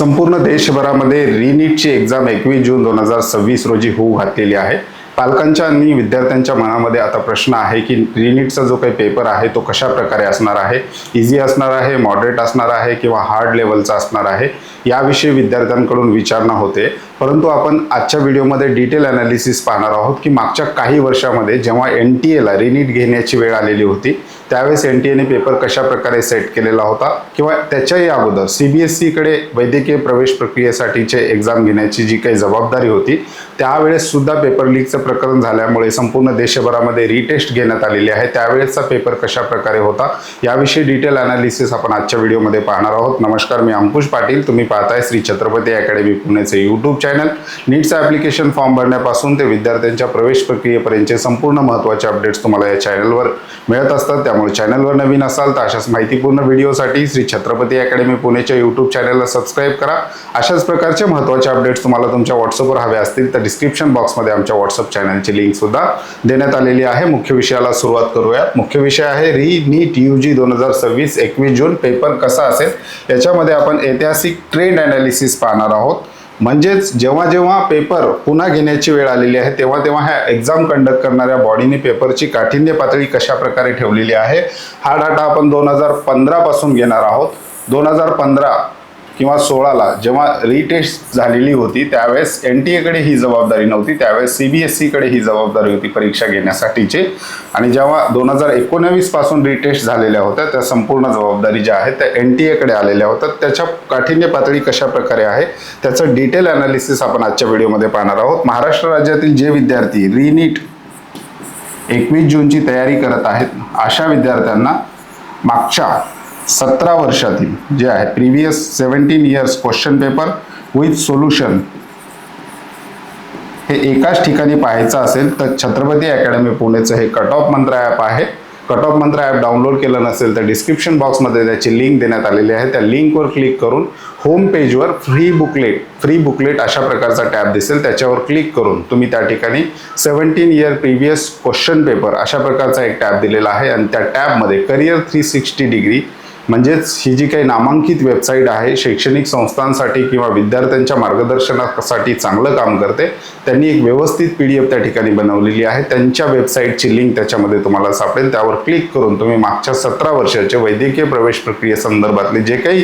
संपूर्ण देशभरामध्ये रीनीटची एक्झाम 21 जून 2026 रोजी होऊ घातलेली आहे। पालकांच्या आणि विद्यार्थ्यांच्या मनामध्ये आता प्रश्न आहे की रीनीटचा जो काही पेपर आहे तो कशा प्रकारे असणार आहे, इझी असणार आहे, मॉडरेट असणार आहे किंवा हार्ड लेवलचा असणार आहे, याविषयी विद्यार्थ्यांकडून विचारणा होते। परंतु आपण आजच्या व्हिडिओमध्ये डिटेल ॲनालिसिस पाहणार आहोत की मागच्या काही वर्षामध्ये जेव्हा NTA रीनीट घेण्याची वेळ आलेली होती त्यावेळेस NTA पेपर कशा प्रकारे सेट केलेला होता किंवा त्याच्याही अगोदर CBSE कडे वैद्यकीय प्रवेश प्रक्रियेसाठीचे एक्झाम घेण्याची जी काही जबाबदारी होती त्यावेळेस सुद्धा पेपर लीकचं प्रकरण झाल्यामुळे संपूर्ण देशभरामध्ये रिटेस्ट घेण्यात आलेली आहे। त्यावेळेसचा पेपर कशा प्रकारे होता याविषयी डिटेल ॲनालिसिस आपण आजच्या व्हिडिओमध्ये पाहणार आहोत। नमस्कार, मी अंकुश पाटील, तुम्ही पाहताय श्री छत्रपती अकॅडमी पुणेचे यूट्यूब चॅनल। नीटचा ॲप्लिकेशन फॉर्म भरण्यापासून ते विद्यार्थ्यांच्या प्रवेश प्रक्रियेपर्यंतचे संपूर्ण महत्त्वाचे अपडेट्स तुम्हाला या चॅनलवर मिळत असतात। त्यामुळे चॅनलवर नवीन असाल तर अशाच माहितीपूर्ण व्हिडिओसाठी श्री छत्रपती अकॅडमी पुणेच्या यूट्यूब चॅनलला सबस्क्राईब करा। अशाच प्रकारचे महत्त्वाचे अपडेट्स तुम्हाला तुमच्या व्हॉट्सअपवर हवे असतील तर डिस्क्रिप्शन बॉक्समध्ये आमच्या व्हॉट्सअप चॅनलची लिंक सुद्धा देण्यात आलेली आहे। मुख्य विषयाला सुरुवात करूयात। मुख्य विषय आहे रीनीट UG 2026 21 जून पेपर कसा असेल याच्यामध्ये आपण ऐतिहासिक ट्रेंड ॲनालिसिस पाहणार आहोत। म्हणजेच जेव्हा जेव्हा पेपर पुन्हा घेण्याची वेळ आलेली आहे तेव्हा तेव्हा ह्या एक्झाम कंडक्ट करणाऱ्या बॉडीने पेपरची काठिण्य पातळी कशा प्रकारे ठेवलेली आहे हा डाटा आपण 2015 पासून घेणार आहोत। 2015 किंवा 16ला जेव्हा रिटेस्ट झालेली होती त्यावेळेस NTA कडे ही जबाबदारी नव्हती, त्यावेळेस CBSE कडे ही जबाबदारी होती परीक्षा घेण्यासाठीची। आणि जेव्हा 2019 पासून रिटेस्ट झालेल्या होत्या त्या संपूर्ण जबाबदारी ज्या आहेत त्या NTA कडे आलेल्या होत्या। त्याच्या काठिण्य पातळी कशा प्रकारे आहे त्याचं डिटेल ॲनालिसिस आपण आजच्या व्हिडिओमध्ये पाहणार आहोत। महाराष्ट्र राज्यातील जे विद्यार्थी रीनीट 21 जूनची तयारी करत आहेत अशा विद्यार्थ्यांना मागच्या 17 वर्षातील जे आहे previous 17 years question paper with solution हे एकाच ठिकाणी पाहायचं असेल तर छत्रपती अकॅडमी पुणेचं हे कट ऑफ मंत्र ॲप आहे। कट ऑफ मंत्र ॲप डाउनलोड केलं नसेल तर डिस्क्रिप्शन बॉक्समध्ये त्याची लिंक देण्यात आलेली आहे। त्या लिंकवर क्लिक करून होम पेजवर फ्री बुकलेट अशा प्रकारचा टॅब दिसेल, त्याच्यावर क्लिक करून तुम्ही त्या ठिकाणी 17 इयर प्रीवियस क्वेश्चन पेपर अशा प्रकारचा एक टॅब दिलेला आहे आणि त्या टॅबमध्ये करिअर 360 डिग्री म्हणजेच ही जी काही नामांकित वेबसाईट आहे शैक्षणिक संस्थांसाठी किंवा विद्यार्थ्यांच्या मार्गदर्शनासाठी चांगलं काम करते, त्यांनी एक व्यवस्थित PDF त्या ठिकाणी बनवलेली आहे। त्यांच्या वेबसाईटची लिंक त्याच्यामध्ये तुम्हाला सापडेल, त्यावर क्लिक करून तुम्ही मागच्या 17 वर्षाचे वैद्यकीय प्रवेश प्रक्रियेसंदर्भातले जे काही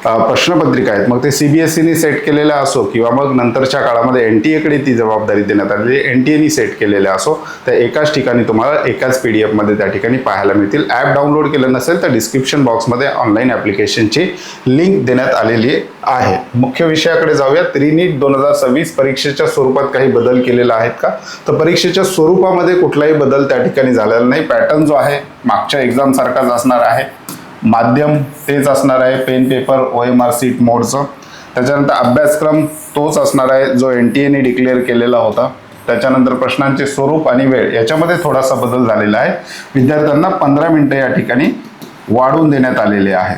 प्रश्नपत्रिका आहेत मग ते CBSEने सेट केलेल्या असो किंवा मग नंतरच्या काळामध्ये NTA कडे ती जबाबदारी देण्यात आलेली NTAने सेट केलेल्या असो त्या एकाच ठिकाणी तुम्हाला एकाच PDF मध्ये त्या ठिकाणी पाहायला मिळतील। ॲप डाउनलोड केलं नसेल तर डिस्क्रिप्शन बॉक्समध्ये ऑनलाईन ॲप्लिकेशनची लिंक देण्यात आलेली आहे। मुख्य विषयाकडे जाऊयात। रीनीट 2026 परीक्षेच्या स्वरूपात काही बदल केलेला आहेत का तर परीक्षेच्या स्वरूपामध्ये कुठलाही बदल त्या ठिकाणी झालेला नाही। पॅटर्न जो आहे मागच्या एक्झाम सारखाच असणार आहे, माध्यम तेच असणार आहे, पेन पेपर OMR सीट मोडचं। त्याच्यानंतर अभ्यासक्रम तोच असणार आहे जो NTAने डिक्लेअर केलेला होता। त्याच्यानंतर प्रश्नांचे स्वरूप आणि वेळ याच्यामध्ये थोडासा बदल झालेला आहे, विद्यार्थ्यांना 15 मिनिटं या ठिकाणी वाढवून देण्यात आलेले आहे।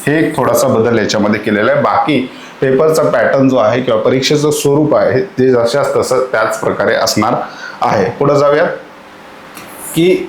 हे एक थोडासा बदल याच्यामध्ये केलेला आहे। बाकी पेपरचा पॅटर्न जो आहे किंवा परीक्षेचं स्वरूप आहे ते जशाच तसं त्याच प्रकारे असणार आहे। पुढे जाऊयात की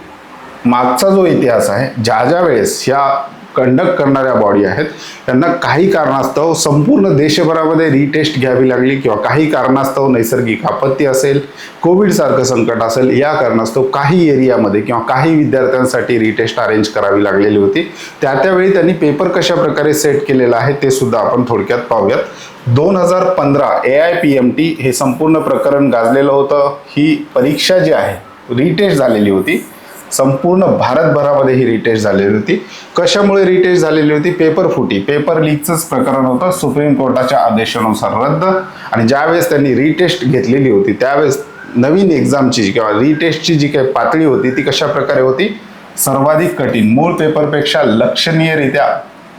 मागचा जो इतिहास आहे ज्या वेळेस ह्या कंडक्ट करणाऱ्या बॉडी आहेत त्यांना काही कारणास्तव संपूर्ण देशभरामध्ये रिटेस्ट घ्यावी लागली किंवा काही कारणास्तव नैसर्गिक आपत्ती असेल, कोविड सारखं संकट असेल, या कारणास्तव काही एरियामध्ये किंवा काही विद्यार्थ्यांसाठी रिटेस्ट अरेंज करावी लागलेली होती। त्यावेळी त्यांनी पेपर कशा प्रकारे सेट केलेला आहे ते सुद्धा आपण थोडक्यात पाहूयात। 2015 AIPMT हे संपूर्ण प्रकरण गाजलेलं होतं। ही परीक्षा जी आहे रिटेस्ट झालेली होती, संपूर्ण भारतभरामध्ये ही रिटेस्ट झालेली होती। कशामुळे रिटेस्ट झालेली होती? पेपर फुटी, पेपर लीकचंच प्रकरण होतं, सुप्रीम कोर्टाच्या आदेशानुसार रद्द। आणि ज्यावेळेस त्यांनी रिटेस्ट घेतलेली होती त्यावेळेस नवीन एक्झामची किंवा रिटेस्टची जी काही पातळी होती ती कशा प्रकारे होती? सर्वाधिक कठीण, मूळ पेपरपेक्षा लक्षणीयरित्या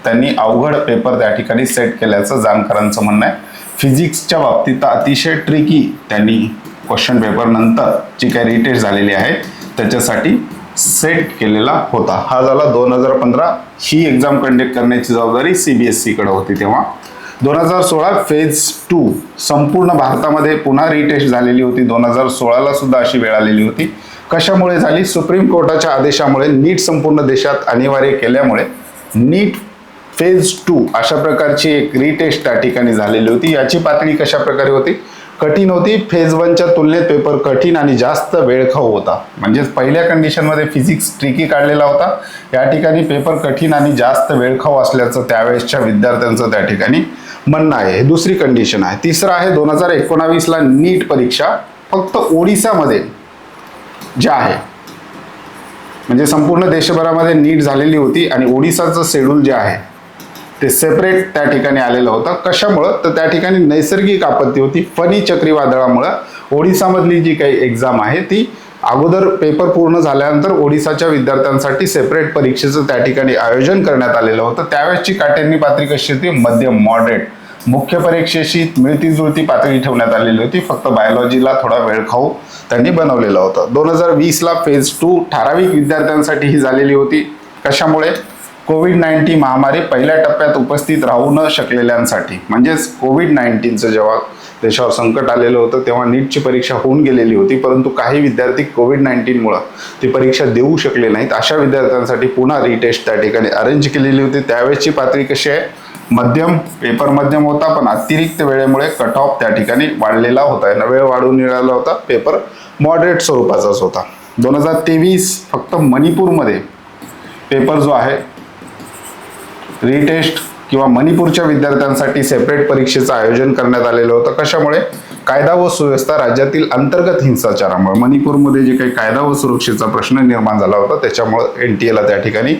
त्यांनी अवघड पेपर त्या ठिकाणी सेट केल्याचं जाणकारांचं म्हणणं आहे। फिजिक्सच्या बाबतीत अतिशय ट्रिकी त्यांनी क्वेश्चन पेपर नंतर जी काही रिटेस्ट झालेली आहे त्याच्यासाठी सेट केलेला होता। हा झाला 2015 ही एक्झाम कंडक्ट करण्याची जबाबदारी CBSE कडे होती तेव्हा। 2016 फेज 2 संपूर्ण भारतामध्ये पुन्हा रिटेस्ट झालेली होती। 2016ला सुद्धा अशी वेळ आलेली होती। कशामुळे झाली? सुप्रीम कोर्टाच्या आदेशामुळे नीट संपूर्ण देशात अनिवार्य केल्यामुळे नीट फेज 2 अशा प्रकारची एक रिटेस्ट त्या ठिकाणी झालेली होती. याची पातळी कशा प्रकारे होती? कठीण होती. फेज 1च्या तुलनेत पेपर कठीण आणि जास्त वेळखाऊ होता. म्हणजेच पहिल्या कंडिशनमध्ये फिजिक्स ट्रिकी काढलेला होता. या ठिकाणी पेपर कठीण आणि जास्त वेळखाऊ असल्याचं त्यावेळेसच्या विद्यार्थ्यांचं त्या ठिकाणी म्हणणं आहे. हे दुसरी कंडिशन आहे. तिसरं आहे 2019ला नीट परीक्षा फक्त ओडिसामध्ये जे आहे, म्हणजे संपूर्ण देशभरामध्ये नीट झालेली होती आणि ओडिसाचं शेड्यूल जे आहे ते सेपरेट त्या ठिकाणी आलेलं होतं. कशामुळं? तर त्या ठिकाणी नैसर्गिक आपत्ती होती. फनी चक्रीवादळामुळं ओडिसामधली जी काही एक्झाम आहे ती अगोदर पेपर पूर्ण झाल्यानंतर ओडिसाच्या विद्यार्थ्यांसाठी सेपरेट परीक्षेचं त्या ठिकाणी आयोजन करण्यात आलेलं होतं. त्यावेळेसची काठिण्य पातळी कशी होती? मध्यम, मॉडरेट. मुख्य परीक्षेशी मिळती जुळती पातळी ठेवण्यात आलेली होती. फक्त बायोलॉजीला थोडा वेळखाऊ त्यांनी बनवलेलं होतं. 2020ला फेज 2 ठराविक विद्यार्थ्यांसाठी ही झालेली होती. कशामुळे? कोविड-19 महामारी पहिल्या टप्प्यात उपस्थित राहू न शकलेल्यांसाठी. म्हणजेच कोविड-19चं जेव्हा देशावर संकट आलेलं होतं तेव्हा नीटची परीक्षा होऊन गेलेली होती, परंतु काही विद्यार्थी कोविड-19मुळं ती परीक्षा देऊ शकले नाहीत. अशा विद्यार्थ्यांसाठी पुन्हा रिटेस्ट त्या ठिकाणी अरेंज केलेली होती. त्यावेळेसची पातळी कशी आहे? मध्यम. पेपर मध्यम होता, पण अतिरिक्त वेळेमुळे कट ऑफ त्या ठिकाणी वाढलेला होता. वेळ वाढून मिळाला होता. पेपर मॉडरेट स्वरूपाचाच होता. 2023 फक्त मणिपूरमध्ये पेपर जो आहे रिटेस्ट किंवा मणिपूरच्या विद्यार्थ्यांसाठी सेपरेट परीक्षेचं आयोजन करण्यात आलेलं होतं. कशामुळे? कायदा व सुव्यवस्था राज्यातील अंतर्गत हिंसाचारामुळे मणिपूरमध्ये जे काही कायदा व सुरक्षेचा प्रश्न निर्माण झाला होता त्याच्यामुळे NTA ला त्या ठिकाणी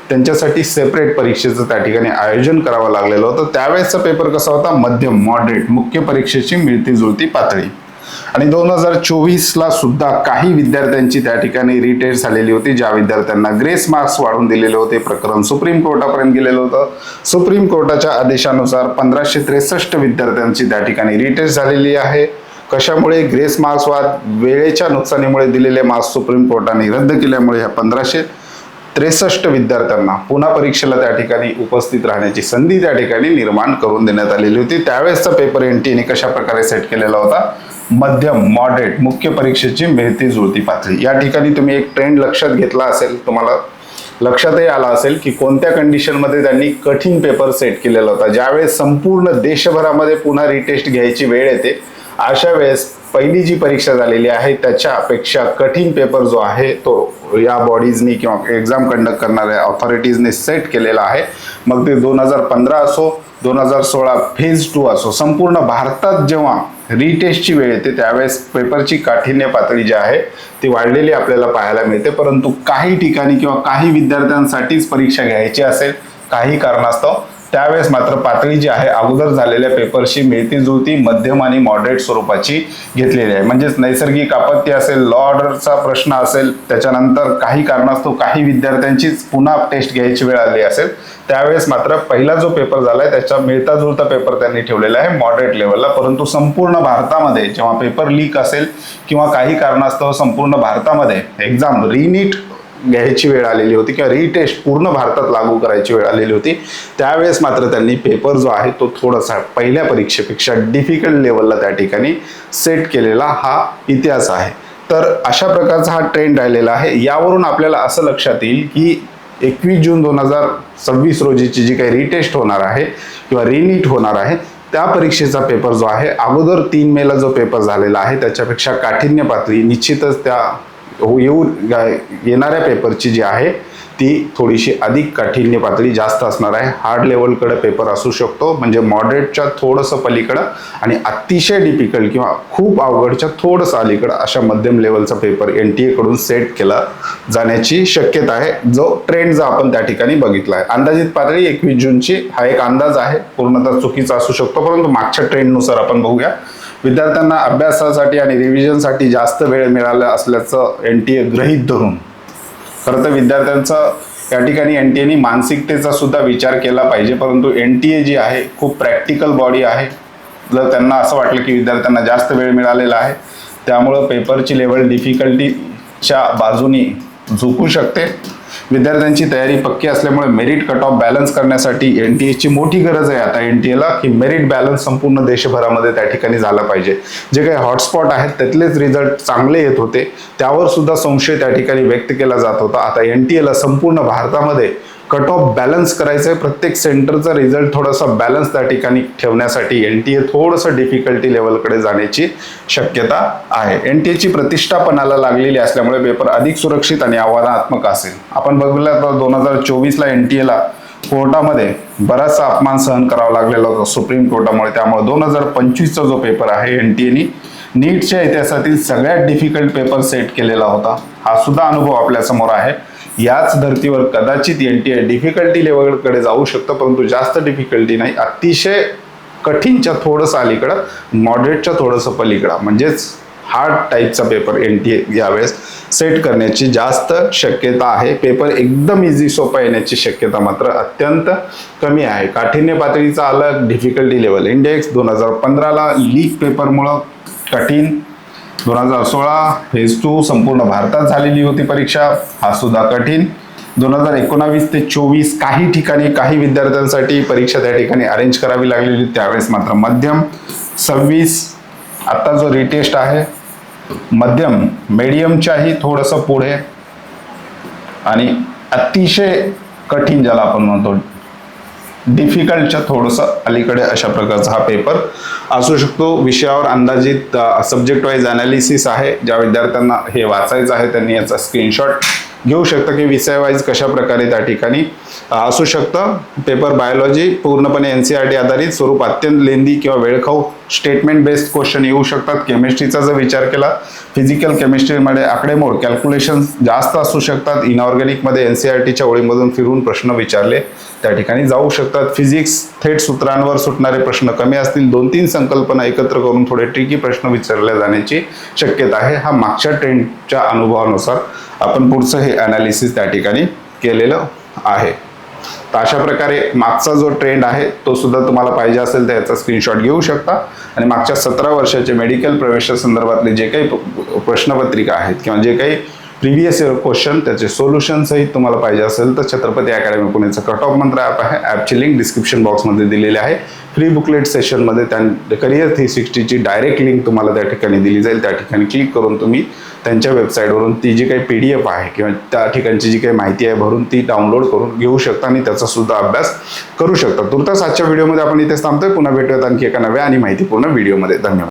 त्यांच्यासाठी सेपरेट परीक्षेचं त्या ठिकाणी आयोजन करावं लागलेलं होतं. त्यावेळेसचा पेपर कसा होता? मध्यम, मॉडरेट. मुख्य परीक्षेची मिळती जुळती पातळी. आणि 2024ला सुद्धा काही विद्यार्थ्यांची त्या ठिकाणी रिटेस्ट झालेली होती. ज्या विद्यार्थ्यांना ग्रेस मार्क्स वाढून दिलेले होते, प्रकरण सुप्रीम कोर्टापर्यंत गेलेलं होतं. सुप्रीम कोर्टाच्या आदेशानुसार 1563 विद्यार्थ्यांची त्या ठिकाणी रिटेस्ट झालेली आहे. कशामुळे? ग्रेस मार्क्स वाद वेळेच्या नुकसानीमुळे दिलेले मार्क्स सुप्रीम कोर्टाने रद्द केल्यामुळे ह्या 1563 विद्यार्थ्यांना पुन्हा परीक्षेला त्या ठिकाणी उपस्थित राहण्याची संधी त्या ठिकाणी निर्माण करून देण्यात आलेली होती. त्यावेळेसचा पेपर NTA कशा प्रकारे सेट केलेला होता? मध्यम, मॉडरेट. मुख्य परीक्षेची मिळती जुळती पातळी. या ठिकाणी तुम्ही एक ट्रेंड लक्षात घेतला असेल, तुम्हाला लक्षातही आला असेल की कोणत्या कंडिशनमध्ये त्यांनी कठीण पेपर सेट केलेला होता. ज्यावेळेस संपूर्ण देशभरामध्ये पुन्हा रिटेस्ट घ्यायची वेळ येते अशा वेळेस पहिली जी परीक्षा झालेली आहे त्याच्यापेक्षा कठीण पेपर जो आहे तो या बॉडीजनी किंवा एक्झाम कंडक्ट करणाऱ्या ऑथॉरिटीजने सेट केलेला आहे. मग ते 2015 असो, 2016 फेज 2 असो, संपूर्ण भारतात जेव्हा रिटेस्टची वेळ येते त्यावेळेस पेपरची काठिण्य पातळी जी आहे ती वाढलेली आपल्याला पाहायला मिळते. परंतु काही ठिकाणी किंवा काही विद्यार्थ्यांसाठीच परीक्षा घ्यायची असेल काही कारणास्तव, त्यावेळेस मात्र पातळी जी आहे अगोदर झालेल्या पेपरशी मिळती जुळती मध्यम आणि मॉडरेट स्वरूपाची घेतलेली आहे. म्हणजेच नैसर्गिक आपत्ती असेल, लॉ ऑर्डरचा प्रश्न असेल, त्याच्यानंतर काही कारणास्तव काही विद्यार्थ्यांचीच पुन्हा टेस्ट घ्यायची वेळ आली असेल, त्यावेळेस मात्र पहिला जो पेपर झालाय त्याचा मिळता जुळता पेपर त्यांनी ठेवलेला आहे मॉडरेट लेवलला. परंतु संपूर्ण भारतामध्ये जेव्हा पेपर लीक असेल किंवा काही कारणास्तव संपूर्ण भारतामध्ये एक्झाम रिनीट घ्यायची वेळ आलेली होती किंवा रिटेस्ट पूर्ण भारतात लागू करायची वेळ आलेली होती, त्यावेळेस मात्र त्यांनी पेपर जो आहे तो थोडासा पहिल्या परीक्षेपेक्षा डिफिकल्ट लेवलला त्या ठिकाणी सेट केलेला हा इतिहास आहे. तर अशा प्रकारचा हा ट्रेंड राहिलेला आहे. यावरून आपल्याला असं लक्षात येईल की 21 जून 2026 रोजीची जी काही रिटेस्ट होणार आहे किंवा रिनीट होणार आहे त्या परीक्षेचा पेपर जो आहे अगोदर 3 मेला जो पेपर झालेला आहे त्याच्यापेक्षा काठिण्य पातळी निश्चितच त्या येणाऱ्या पेपरची जी आहे ती थोडीशी अधिक काठिण्य पातळी जास्त असणार आहे. हार्ड लेवलकडे पेपर असू शकतो, म्हणजे मॉडरेटच्या थोडंसं पलीकडं आणि अतिशय डिफिकल्ट किंवा खूप अवघडच्या थोडंसं अलीकडं अशा मध्यम लेवलचा पेपर NTA कडून सेट केला जाण्याची शक्यता आहे, जो ट्रेंड जो आपण त्या ठिकाणी बघितला आहे. अंदाजित पातळी 21 जूनची हा एक अंदाज आहे, पूर्णतः चुकीचा असू शकतो, परंतु मागच्या ट्रेंडनुसार आपण बघूया. विद्यार्थ्यांना अभ्यासासाठी आणि रिव्हिजनसाठी जास्त वेळ मिळाला असल्याचं NTA गृहीत धरून खरं तर विद्यार्थ्यांचं या ठिकाणी NTAने मानसिकतेचा सुद्धा विचार केला पाहिजे. परंतु NTA जी आहे खूप प्रॅक्टिकल बॉडी आहे. जर त्यांना असं वाटलं की विद्यार्थ्यांना जास्त वेळ मिळालेला आहे त्यामुळं पेपरची लेवल डिफिकल्टीच्या बाजूनी झुकू शकते. विद्यार्थ्यांची तयारी पक्की असल्यामुळे मेरिट कट ऑफ बॅलन्स करण्यासाठी NTAची मोठी गरज आहे आता NTAला की मेरिट बॅलन्स संपूर्ण देशभरामध्ये त्या ठिकाणी झाला पाहिजे. जे काही हॉटस्पॉट आहेत त्यातलेच रिझल्ट चांगले येत होते त्यावर सुद्धा संशय त्या ठिकाणी व्यक्त केला जात होता. आता NTAला संपूर्ण भारतामध्ये कट ऑफ बॅलन्स करायचं आहे. प्रत्येक सेंटरचा रिझल्ट थोडासा बॅलन्स त्या ठिकाणी ठेवण्यासाठी NTA थोडंसं डिफिकल्टी लेवलकडे जाण्याची शक्यता आहे. NTA ची प्रतिष्ठा पणाला लागलेली असल्यामुळे पेपर अधिक सुरक्षित आणि आव्हानात्मक असेल. आपण बघूया तर 2024ला NTA ला कोर्टामध्ये बराचसा अपमान सहन करावा लागलेला होता सुप्रीम कोर्टामुळे. त्यामुळे 2025चा जो पेपर आहे NTA नीटच्या इतिहासातील सगळ्यात डिफिकल्ट पेपर सेट केलेला होता. हा सुद्धा अनुभव आपल्या समोर आहे. याच धर्तीवर कदाचित NTA डिफिकल्टी लेवलकडे जाऊ शकतं, परंतु जास्त डिफिकल्टी नाही, अतिशय कठीणच्या थोडंसं अलीकडं, मॉडरेटच्या थोडंसं पलीकडं, म्हणजेच हार्ड टाईपचा पेपर NTA यावेळेस सेट करण्याची जास्त शक्यता आहे. पेपर एकदम इझी सोपा येण्याची शक्यता मात्र अत्यंत कमी आहे. काठिण्य पातळीचा अलग, डिफिकल्टी लेवल इंडेक्स 2015ला लीक पेपरमुळं कठीण, 2016 फेज 2 संपूर्ण भारतात झालेली होती परीक्षा, हा सुद्धा कठीण. 2019 ते 24 काही ठिकाणी काही विद्यार्थ्यांसाठी परीक्षा त्या ठिकाणी अरेंज करावी लागलेली, त्यावेळेस मात्र मध्यम. 26 आता जो रिटेस्ट आहे मध्यम, मीडियमच्याही थोडंसं पुढे, आणि अतिशय कठीण ज्याला आपण म्हणतो डिफिकल्टच्या थोडंसं अलीकडे अशा प्रकारचा हा पेपर असू शकतो. विषयावर अंदाजित सब्जेक्ट वाईज अनालिसिस आहे. ज्या विद्यार्थ्यांना हे वाचायचं आहे त्यांनी याचा स्क्रीनशॉट घेऊ शकता की विषय वाईज कशा प्रकारे त्या ठिकाणी असू शकतं. पेपर बायोलॉजी पूर्णपणे NCERT आधारित, स्वरूप अत्यंत लेंदी किंवा वेळखाऊ, स्टेटमेंट बेस्ड क्वेश्चन येऊ शकतात. केमिस्ट्रीचा जर विचार केला, फिजिकल केमिस्ट्रीमध्ये आकडेमोड कॅल्क्युलेशन जास्त असू शकतात. इनऑर्गॅनिकमध्ये NCERTच्या ओळीमधून फिरून प्रश्न विचारले त्या ठिकाणी जाऊ शकतात. फिजिक्स थेट सूत्रांवर सुटणारे प्रश्न कमी असतील. 2-3 संकल्पना एकत्र करून थोडे ट्रिकी प्रश्न विचारले जाण्याची शक्यता आहे. हा मागच्या ट्रेंडच्या अनुभवानुसार आपण पुढचं हे अनालिसिस त्या ठिकाणी केलेलं आहे. तर अशा प्रकारे मागचा जो ट्रेंड आहे तो सुद्धा तुम्हाला पाहिजे असेल तर याचा स्क्रीनशॉट घेऊ शकता. आणि मागच्या 17 वर्षाचे मेडिकल प्रवेशासंदर्भातले जे काही प्रश्नपत्रिका आहेत किंवा जे काही प्रिव्हियस इयर क्वेश्चन त्याचे सोल्युशन सहित तुम्हाला पाहिजे असेल तर छत्रपती अकॅडमी पुणेचं कट ऑफ मंत्र ॲप आहे. ॲपची लिंक डिस्क्रिप्शन बॉक्समध्ये दिलेली आहे. फ्री बुकलेट सेशनमध्ये त्या करिअर 360ची डायरेक्ट लिंक तुम्हाला त्या ठिकाणी दिली जाईल. त्या ठिकाणी क्लिक करून तुम्ही त्यांच्या वेबसाईटवरून ती जी काही PDF आहे किंवा त्या ठिकाणची जी काही माहिती आहे भरून ती डाउनलोड करून घेऊ शकता आणि त्याचा सुद्धा अभ्यास करू शकता. तुर्तास आजच्या व्हिडिओमध्ये आपण इथेच थांबतोय. पुन्हा भेटूयात आणखी एका नव्या आणि माहितीपूर्ण व्हिडिओमध्ये. धन्यवाद.